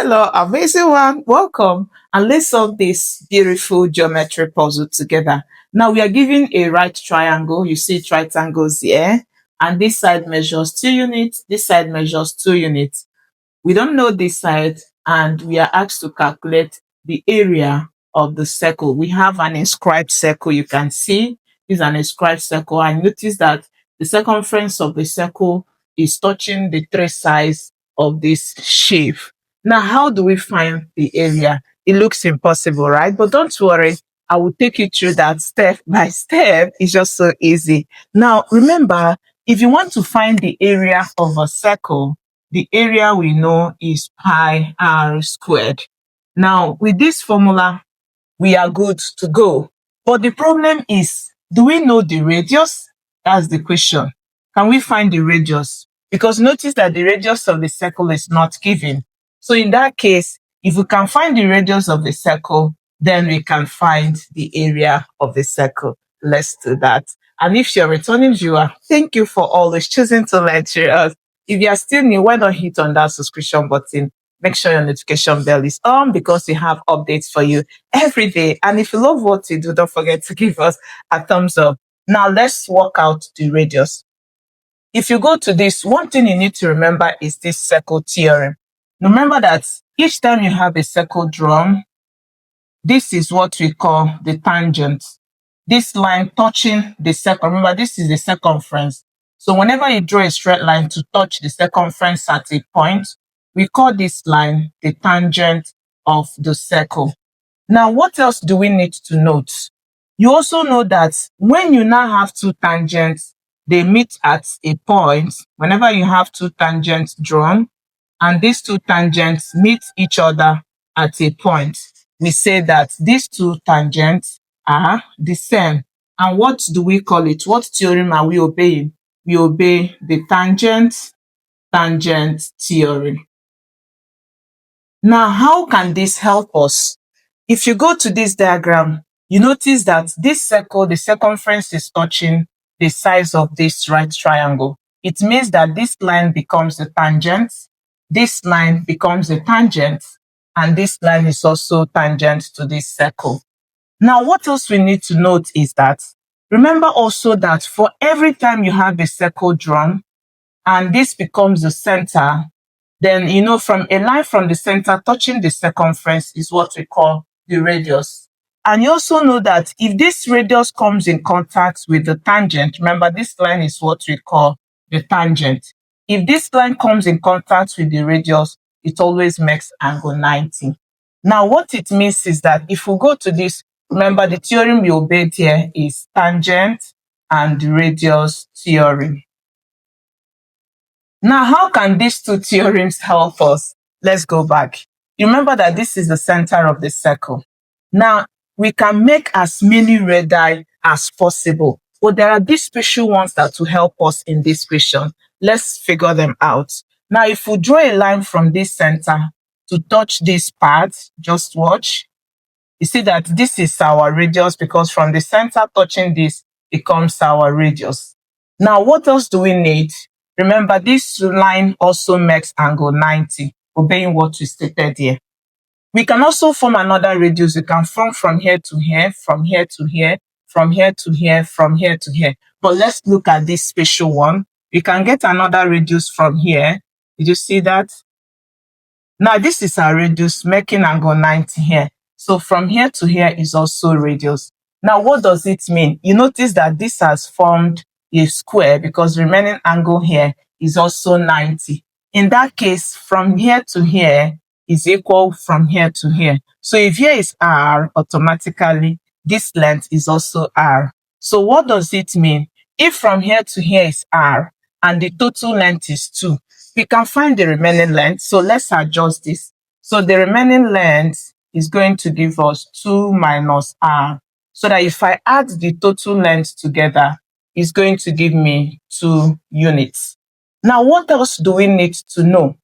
Hello, amazing one. Welcome. And let's solve this beautiful geometry puzzle together. Now we are given a right triangle. You see triangles here. And this side measures 2 units. This side measures 2 units. We don't know this side and we are asked to calculate the area of the circle. We have an inscribed circle. You can see this is an inscribed circle. I notice that the circumference of the circle is touching the 3 sides of this shape. Now, how do we find the area? It looks impossible, right? But don't worry. I will take you through that step by step. It's just so easy. Now, remember, if you want to find the area of a circle, the area we know is pi r squared. Now, with this formula, we are good to go. But the problem is, do we know the radius? That's the question. Can we find the radius? Because notice that the radius of the circle is not given. So in that case, if we can find the radius of the circle, then we can find the area of the circle. Let's do that. And if you're a returning viewer, thank you for always choosing to lecture us. If you are still new, why not hit on that subscription button? Make sure your notification bell is on because we have updates for you every day. And if you love what you do, don't forget to give us a thumbs up. Now let's work out the radius. If you go to this, one thing you need to remember is this circle theorem. Remember that each time you have a circle drawn, this is what we call the tangent. This line touching the circle. Remember, this is the circumference. So whenever you draw a straight line to touch the circumference at a point, we call this line the tangent of the circle. Now, what else do we need to note? You also know that when you now have two tangents, they meet at a point. Whenever you have two tangents drawn, and these two tangents meet each other at a point, we say that these two tangents are the same. And what do we call it? What theorem are we obeying? We obey the tangent theorem. Now, how can this help us? If you go to this diagram, you notice that this circle, the circumference is touching the size of this right triangle. It means that this line becomes the tangent, this line becomes a tangent, and this line is also tangent to this circle. Now, what else we need to note is that, remember also that for every time you have a circle drawn, and this becomes the center, then, you know, from a line from the center touching the circumference is what we call the radius. And you also know that if this radius comes in contact with the tangent, remember this line is what we call the tangent. If this line comes in contact with the radius, it always makes angle 90. Now, what it means is that if we go to this, remember the theorem we obeyed here is tangent and radius theorem. Now, how can these two theorems help us? Let's go back. You remember that this is the center of the circle. Now, we can make as many radii as possible, but there are these special ones that will help us in this question. Let's figure them out. Now, if we draw a line from this center to touch this part, just watch. You see that this is our radius because from the center touching this becomes our radius. Now, what else do we need? Remember, this line also makes angle 90, obeying what we stated here. We can also form another radius. We can form from here to here, from here to here, from here to here, from here to here. But let's look at this special one. We can get another radius from here. Did you see that? Now, this is our radius, making angle 90 here. So from here to here is also radius. Now, what does it mean? You notice that this has formed a square because the remaining angle here is also 90. In that case, from here to here is equal from here to here. So if here is r, automatically this length is also r. So what does it mean? If from here to here is r and the total length is 2, we can find the remaining length. So let's adjust this. So the remaining length is going to give us 2 minus r. So that if I add the total length together, it's going to give me 2 units. Now, what else do we need to know?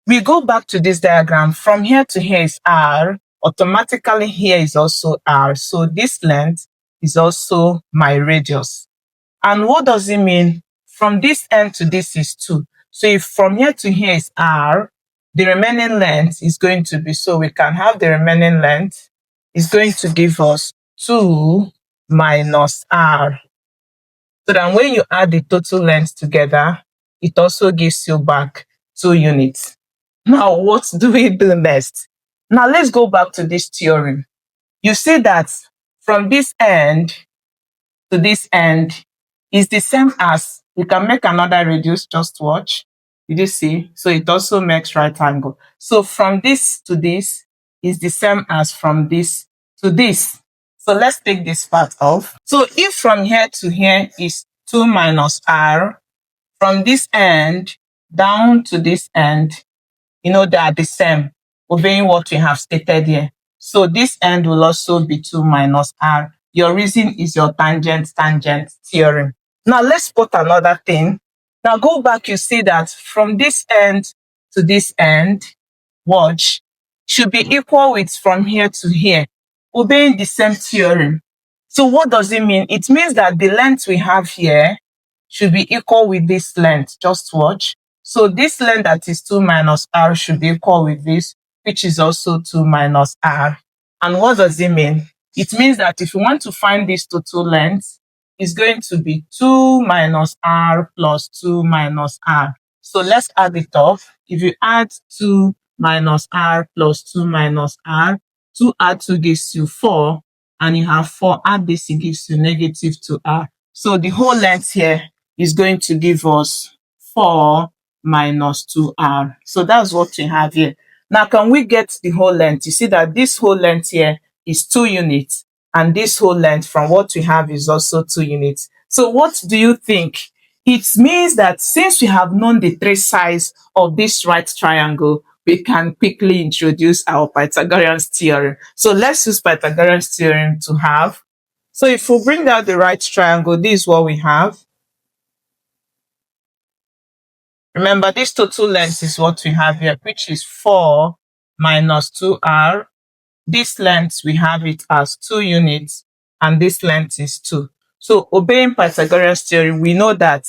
We go back to this diagram. From here to here is r. Automatically here is also r. So this length is also my radius. And what does it mean? From this end to this is 2. So if from here to here is r, the remaining length is going to be, so we can have the remaining length is going to give us 2 minus r. So then when you add the total length together, it also gives you back 2 units. Now, what do we do next? Now, let's go back to this theorem. You see that from this end to this end is the same as, we can make another radius, just watch. Did you see? So it also makes right angle. So from this to this is the same as from this to this. So let's take this part off. So if from here to here is 2 minus r, from this end down to this end, you know, they are the same, obeying what we have stated here. So this end will also be 2 minus r. Your reason is your tangent theorem. Now let's put another thing. Now go back, you see that from this end to this end, watch, should be equal with from here to here, obeying the same theorem. So what does it mean? It means that the length we have here should be equal with this length. Just watch. So this length that is 2 minus r should be equal with this, which is also 2 minus r. And what does it mean? It means that if you want to find this total length, it's going to be 2 minus r plus 2 minus r. So let's add it up. If you add 2 minus r plus 2 minus r, 2 add 2 gives you 4, and you have 4, add this, it gives you negative 2r. So the whole length here is going to give us 4 minus 2r. So that's what we have here. Now, can we get the whole length? You see that this whole length here is 2 units, and this whole length from what we have is also 2 units. So what do you think? It means that since we have known the 3 sides of this right triangle, we can quickly introduce our Pythagorean's theorem. So let's use Pythagorean's theorem to have. So if we bring out the right triangle, this is what we have. Remember, this total length is what we have here, which is 4 minus 2r. This length, we have it as 2 units, and this length is 2. So obeying Pythagorean's theorem, we know that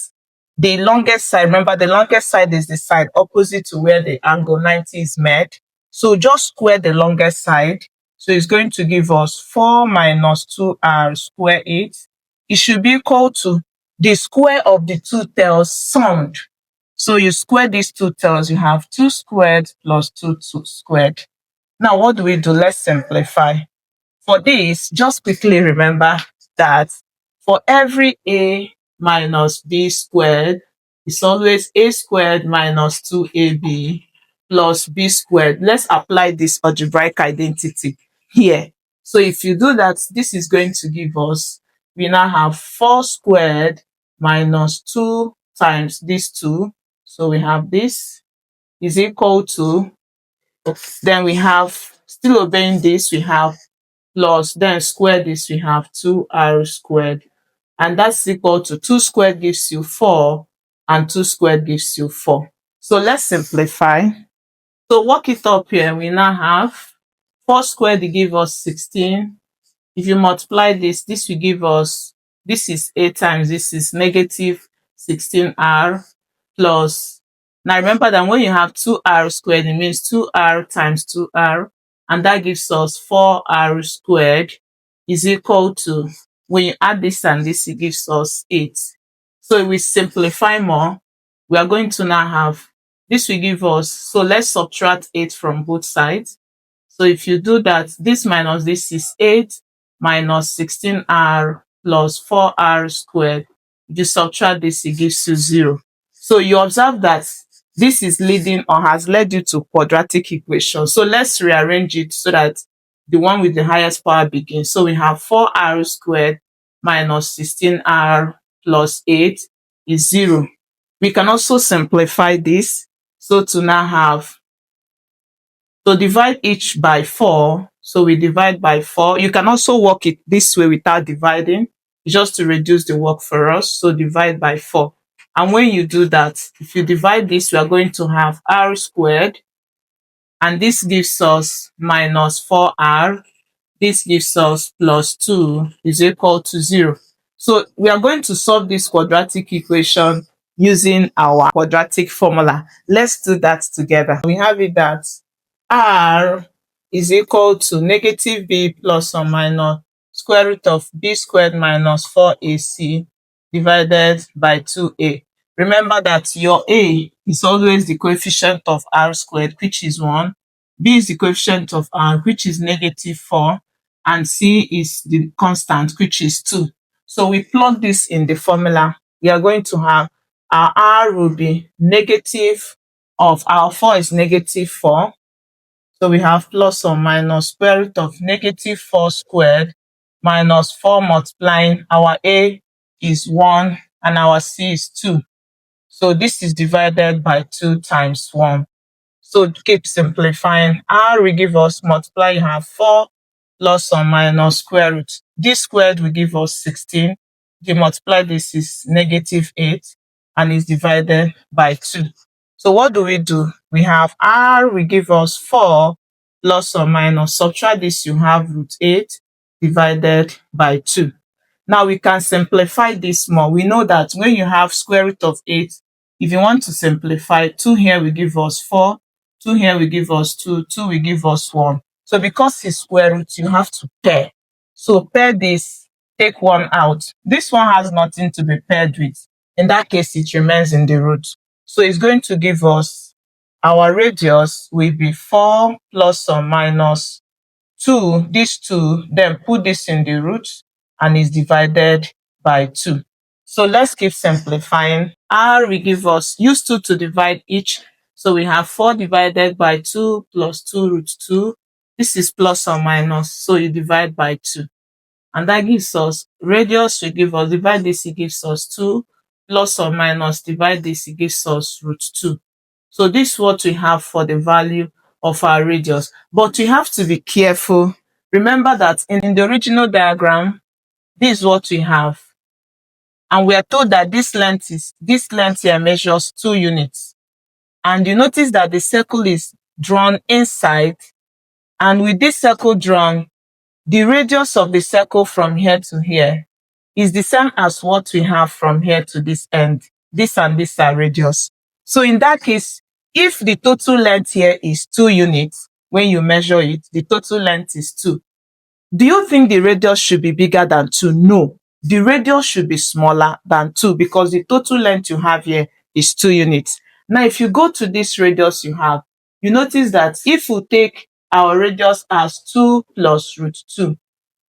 the longest side, remember the longest side is the side opposite to where the angle 90 is made. So just square the longest side. So it's going to give us 4 minus 2r square it. It should be equal to the square of the 2 tails summed. So you square these 2 tails, you have 2 squared plus 2 squared. Now what do we do? Let's simplify. For this, just quickly remember that for every a minus b squared, it's always a squared minus 2ab plus b squared. Let's apply this algebraic identity here. So if you do that, this is going to give us, we now have 4 squared minus 2 times these 2. So we have this is equal to, then we have, still obeying this, we have plus, then square this, we have 2r squared. And that's equal to 2 squared gives you 4, and 2 squared gives you 4. So let's simplify. So work it up here. We now have 4 squared, it gives us 16. If you multiply this, this will give us, this is 8 times, this is negative 16r plus. Now remember that when you have 2r squared, it means 2r times 2r, and that gives us 4r squared is equal to, when you add this and this, it gives us 8. So if we simplify more, we are going to now have, this will give us, so let's subtract 8 from both sides. So if you do that, this minus this is 8 minus 16r plus 4r squared. If you subtract this, it gives you 0. So you observe that this is leading or has led you to quadratic equation. So let's rearrange it so that the one with the highest power begins. So we have 4r squared minus 16r plus 8 is 0. We can also simplify this. So to now have, so divide each by 4. So we divide by 4. You can also work it this way without dividing, just to reduce the work for us. So divide by 4. And when you do that, if you divide this, we are going to have r squared, and this gives us minus 4r. This gives us plus 2 is equal to 0. So we are going to solve this quadratic equation using our quadratic formula. Let's do that together. We have it that r is equal to negative b plus or minus square root of b squared minus 4ac divided by 2a. Remember that your a is always the coefficient of r squared, which is 1. B is the coefficient of r, which is negative 4. And c is the constant, which is 2. So we plug this in the formula. We are going to have our r will be negative of our 4 is negative 4. So we have plus or minus square root of negative 4 squared minus 4 multiplying our a is 1 and our c is 2. So this is divided by 2 times 1. So keep simplifying. R will give us multiply, you have 4 plus or minus square root. This squared will give us 16. If you multiply this is negative 8 and is divided by 2. So what do? We have R will give us 4 plus or minus, subtract this, you have root 8 divided by 2. Now we can simplify this more. We know that when you have square root of 8, if you want to simplify, 2 here will give us 4, 2 here will give us 2, 2 will give us 1. So because it's square root, you have to pair. So pair this, take 1 out. This one has nothing to be paired with. In that case, it remains in the root. So it's going to give us, our radius will be 4 plus or minus 2, this 2, then put this in the root and is divided by 2. So let's keep simplifying. R will give us, use 2 to divide each. So we have 4 divided by 2 plus 2 root 2. This is plus or minus, so you divide by 2. And that gives us, radius will give us, divide this, it gives us 2, plus or minus, divide this, it gives us root 2. So this is what we have for the value of our radius. But we have to be careful. Remember that in the original diagram, this is what we have. And we are told that this length here measures 2 units. And you notice that the circle is drawn inside. And with this circle drawn, the radius of the circle from here to here is the same as what we have from here to this end. This and this are radius. So in that case, if the total length here is 2 units, when you measure it, the total length is 2. Do you think the radius should be bigger than 2? No. The radius should be smaller than 2 because the total length you have here is 2 units. Now, if you go to this radius you have, you notice that if we take our radius as 2 plus root 2,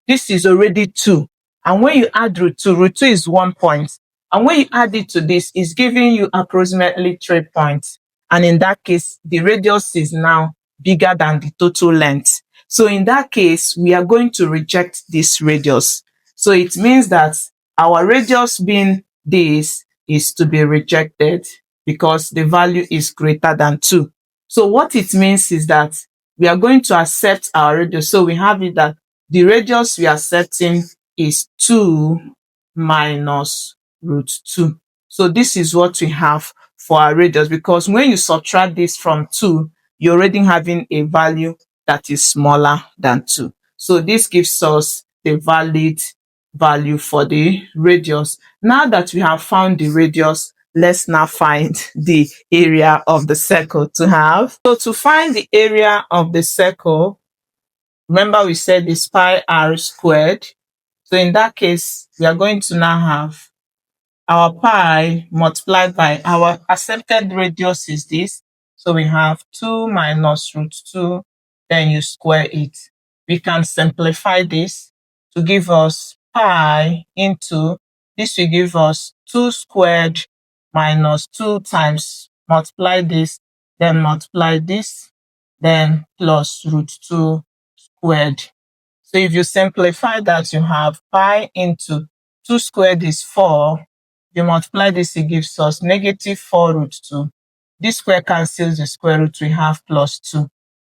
this is already 2. And when you add root 2 is 1 point. And when you add it to this, it's giving you approximately 3 points. And in that case, the radius is now bigger than the total length. So in that case, we are going to reject this radius. So it means that our radius being this is to be rejected because the value is greater than 2. So what it means is that we are going to accept our radius. So we have it that the radius we are accepting is 2 minus root 2. So this is what we have for our radius, because when you subtract this from 2, you're already having a value that is smaller than 2. So this gives us the valid value for the radius. Now that we have found the radius, let's now find the area of the circle to have. So to find the area of the circle, remember we said it's pi r squared. So in that case, we are going to now have our pi multiplied by our accepted radius is this. So we have 2 minus root 2, then you square it. We can simplify this to give us pi into, this will give us 2 squared minus 2 times, multiply this, then multiply this, then plus root 2 squared. So if you simplify that, you have pi into 2 squared is 4. You multiply this, it gives us negative 4 root 2. This square cancels the square root, we have plus 2.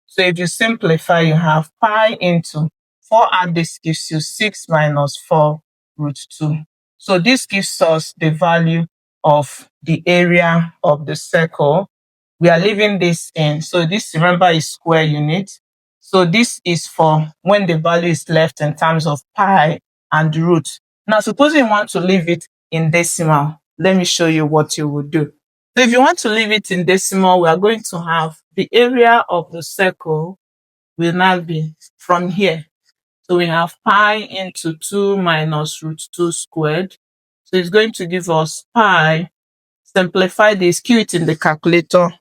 So if you simplify, you have pi into 4 add this gives you 6 minus 4 root 2. So this gives us the value of the area of the circle. We are leaving this in. So this, remember, is square unit. So this is for when the value is left in terms of pi and root. Now, suppose you want to leave it in decimal, let me show you what you would do. So if you want to leave it in decimal, we are going to have the area of the circle will now be from here. So we have pi into 2 minus root 2 squared. So it's going to give us pi. Simplify this, Q it in the calculator.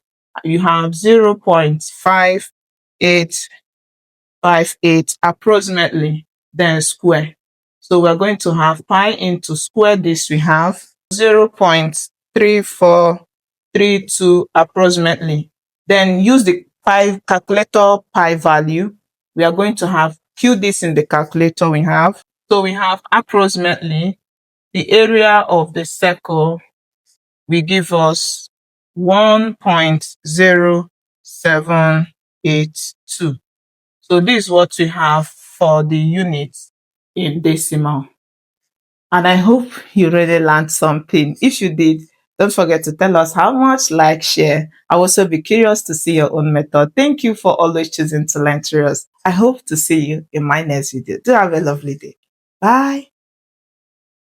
You have 0.5858 approximately, then square. So we're going to have pi into square this, we have 0.3432 approximately. Then use the pi calculator pi value. We are going to have Q this in the calculator we have. So we have approximately the area of the circle will give us 1.0782. So this is what we have for the units in decimal. And I hope you really learned something. If you did, don't forget to tell us how much, like, share. I'll also be curious to see your own method. Thank you for always choosing to learn through us. I hope to see you in my next video. Do have a lovely day. Bye.